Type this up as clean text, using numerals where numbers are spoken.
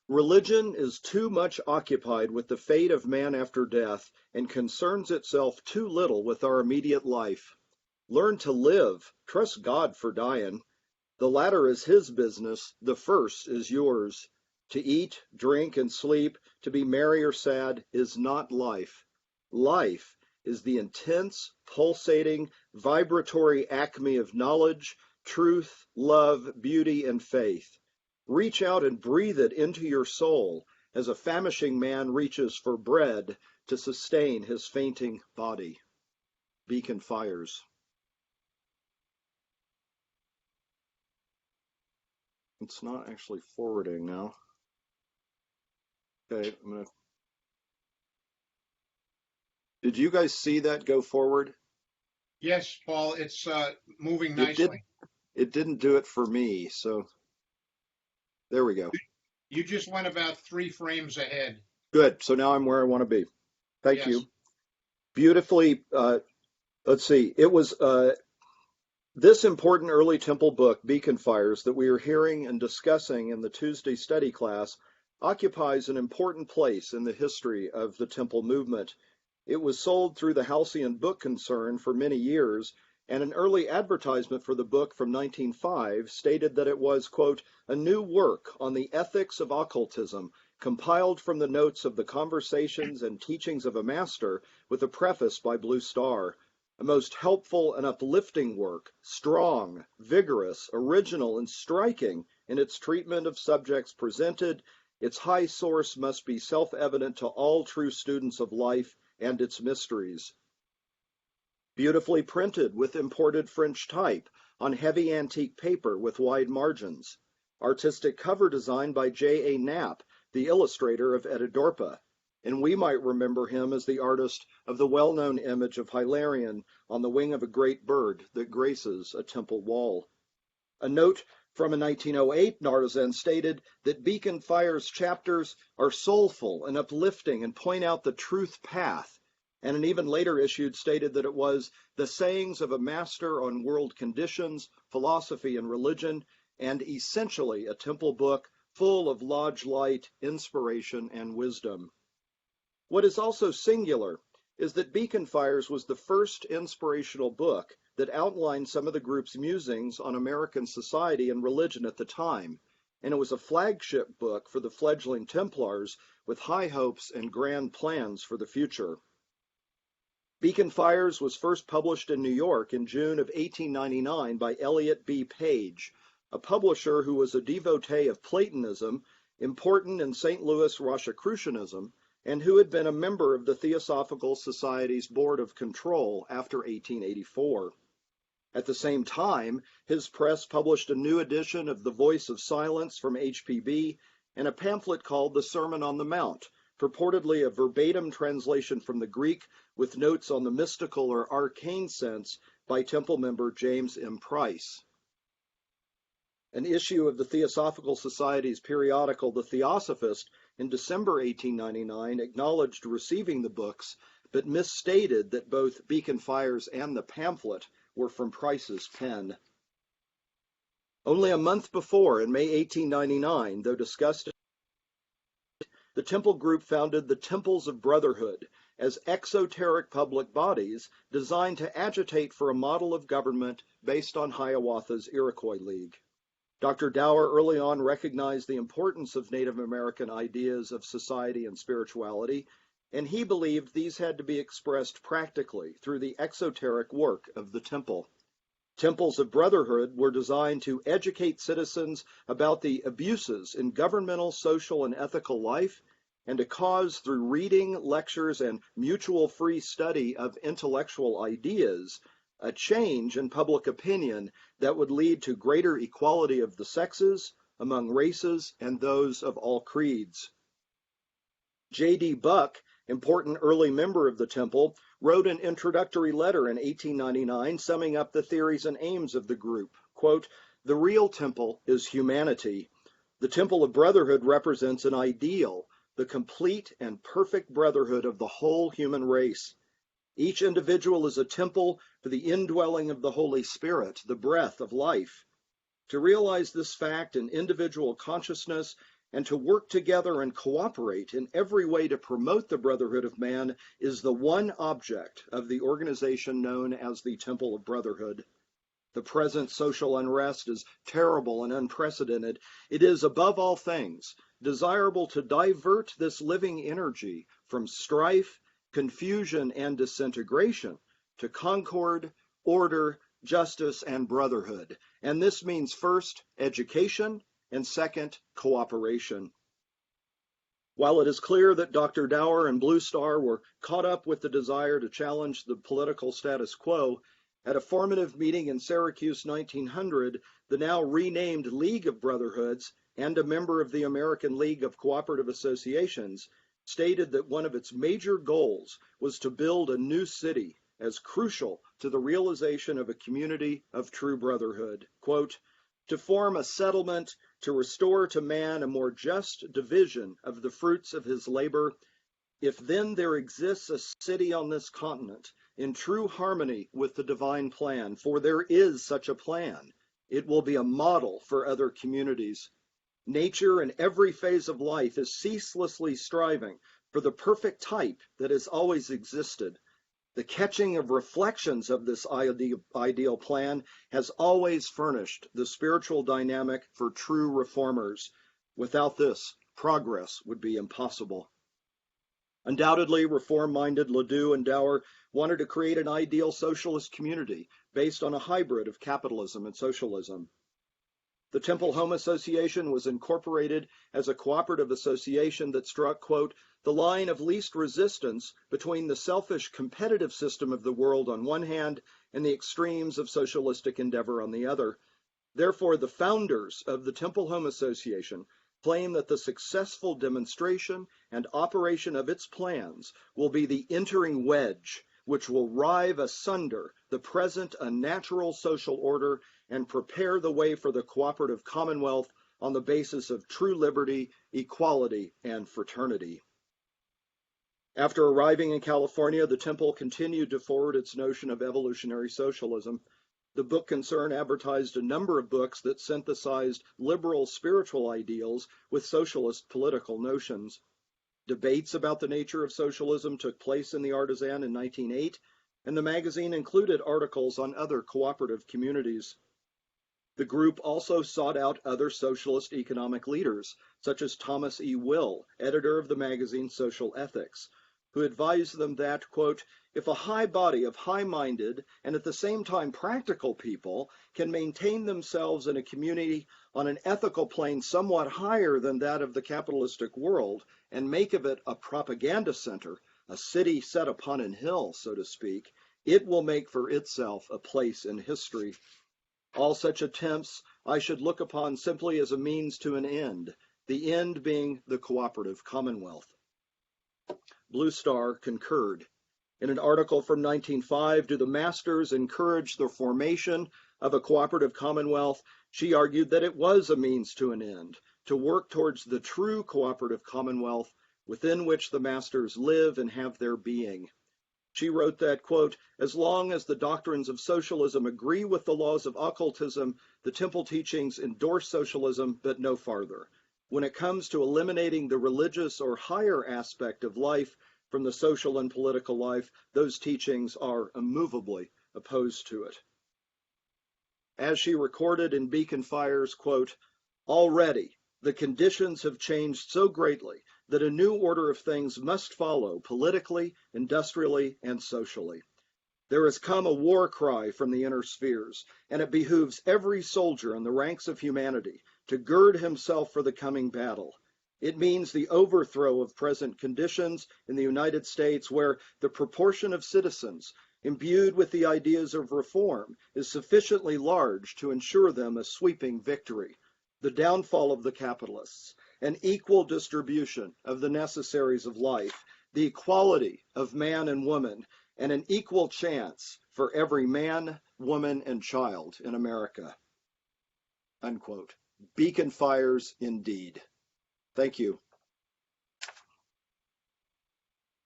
Religion is too much occupied with the fate of man after death and concerns itself too little with our immediate life. Learn to live, trust God for dying. The latter is his business, the first is yours. To eat, drink, and sleep, to be merry or sad, is not life. Life is the intense, pulsating, vibratory acme of knowledge, truth, love, beauty, and faith. Reach out and breathe it into your soul as a famishing man reaches for bread to sustain his fainting body. Beacon Fires. It's not actually forwarding now. Okay, Did you guys see that go forward? Yes, Paul, it's moving It did. nicely. It didn't do it for me, so there we go. You just went about 3 frames ahead. Good. So now I'm where I want to be. Thank Yes. you. Beautifully. Let's see. It was this important early temple book, Beacon Fires, that we are hearing and discussing in the Tuesday study class, occupies an important place in the history of the temple movement. It was sold through the Halcyon Book Concern for many years, and an early advertisement for the book from 1905 stated that it was, quote, a new work on the ethics of occultism, compiled from the notes of the conversations and teachings of a master, with a preface by Blue Star. A most helpful and uplifting work, strong, vigorous, original, and striking in its treatment of subjects presented. Its high source must be self-evident to all true students of life and its mysteries. Beautifully printed with imported French type on heavy antique paper with wide margins. Artistic cover design by J.A. Knapp, the illustrator of Edidorpa, and we might remember him as the artist of the well-known image of Hilarion on the wing of a great bird that graces a temple wall. A note from a 1908 artisan stated that Beacon Fires chapters are soulful and uplifting and point out the truth path, and an even later issue stated that it was the sayings of a master on world conditions, philosophy, and religion, and essentially a temple book full of lodge light, inspiration, and wisdom. What is also singular is that Beacon Fires was the first inspirational book that outlined some of the group's musings on American society and religion at the time, and it was a flagship book for the fledgling Templars with high hopes and grand plans for the future. Beacon Fires was first published in New York in June of 1899 by Eliot B. Page, a publisher who was a devotee of Platonism, important in St. Louis Rosicrucianism, and who had been a member of the Theosophical Society's Board of Control after 1884. At the same time, his press published a new edition of The Voice of Silence from HPB and a pamphlet called The Sermon on the Mount, purportedly a verbatim translation from the Greek with notes on the mystical or arcane sense by Temple member James M. Price. An issue of the Theosophical Society's periodical The Theosophist in December 1899 acknowledged receiving the books, but misstated that both Beacon Fires and the pamphlet were from Price's pen. Only a month before, in May 1899, though discussed, the Temple Group founded the Temples of Brotherhood as exoteric public bodies designed to agitate for a model of government based on Hiawatha's Iroquois League. Dr. Dower early on recognized the importance of Native American ideas of society and spirituality, and he believed these had to be expressed practically through the exoteric work of the temple. Temples of Brotherhood were designed to educate citizens about the abuses in governmental, social, and ethical life, and to cause, through reading, lectures, and mutual free study of intellectual ideas, a change in public opinion that would lead to greater equality of the sexes, among races, and those of all creeds. J.D. Buck, important early member of the temple, wrote an introductory letter in 1899 summing up the theories and aims of the group. Quote, "The real temple is humanity. The temple of brotherhood represents an ideal, the complete and perfect brotherhood of the whole human race. Each individual is a temple for the indwelling of the Holy Spirit, the breath of life. To realize this fact in individual consciousness, and to work together and cooperate in every way to promote the brotherhood of man is the one object of the organization known as the Temple of Brotherhood. The present social unrest is terrible and unprecedented. It is, above all things, desirable to divert this living energy from strife, confusion, and disintegration to concord, order, justice, and brotherhood. And this means first, education, and second, cooperation. While it is clear that Dr. Dower and Blue Star were caught up with the desire to challenge the political status quo, at a formative meeting in Syracuse 1900, the now renamed League of Brotherhoods and a member of the American League of Cooperative Associations stated that one of its major goals was to build a new city as crucial to the realization of a community of true brotherhood. Quote, to form a settlement to restore to man a more just division of the fruits of his labor, if then there exists a city on this continent in true harmony with the divine plan, for there is such a plan, it will be a model for other communities. Nature in every phase of life is ceaselessly striving for the perfect type that has always existed. The catching of reflections of this ideal plan has always furnished the spiritual dynamic for true reformers. Without this, progress would be impossible. Undoubtedly, reform-minded Ledoux and Dower wanted to create an ideal socialist community based on a hybrid of capitalism and socialism. The Temple Home Association was incorporated as a cooperative association that struck, quote, the line of least resistance between the selfish competitive system of the world on one hand and the extremes of socialistic endeavor on the other. Therefore, the founders of the Temple Home Association claim that the successful demonstration and operation of its plans will be the entering wedge which will rive asunder the present unnatural social order and prepare the way for the cooperative commonwealth on the basis of true liberty, equality, and fraternity. After arriving in California, the Temple continued to forward its notion of evolutionary socialism. The book concern advertised a number of books that synthesized liberal spiritual ideals with socialist political notions. Debates about the nature of socialism took place in the Artisan in 1908, and the magazine included articles on other cooperative communities. The group also sought out other socialist economic leaders, such as Thomas E. Will, editor of the magazine Social Ethics, who advised them that, quote, if a high body of high-minded and at the same time practical people can maintain themselves in a community on an ethical plane somewhat higher than that of the capitalistic world and make of it a propaganda center, a city set upon an hill, so to speak, it will make for itself a place in history. All such attempts I should look upon simply as a means to an end, the end being the cooperative commonwealth. Blue Star concurred. In an article from 1905, Do the Masters Encourage the Formation of a Cooperative Commonwealth? She argued that it was a means to an end, to work towards the true cooperative commonwealth within which the masters live and have their being. She wrote that, quote, as long as the doctrines of socialism agree with the laws of occultism, the Temple teachings endorse socialism, but no farther. When it comes to eliminating the religious or higher aspect of life from the social and political life, those teachings are immovably opposed to it. As she recorded in Beacon Fire's, quote, already the conditions have changed so greatly that a new order of things must follow politically, industrially, and socially. There has come a war cry from the inner spheres, and it behooves every soldier in the ranks of humanity to gird himself for the coming battle. It means the overthrow of present conditions in the United States where the proportion of citizens imbued with the ideas of reform is sufficiently large to ensure them a sweeping victory, the downfall of the capitalists, an equal distribution of the necessaries of life, the equality of man and woman, and an equal chance for every man, woman, and child in America. Unquote. Beacon fires indeed. Thank you.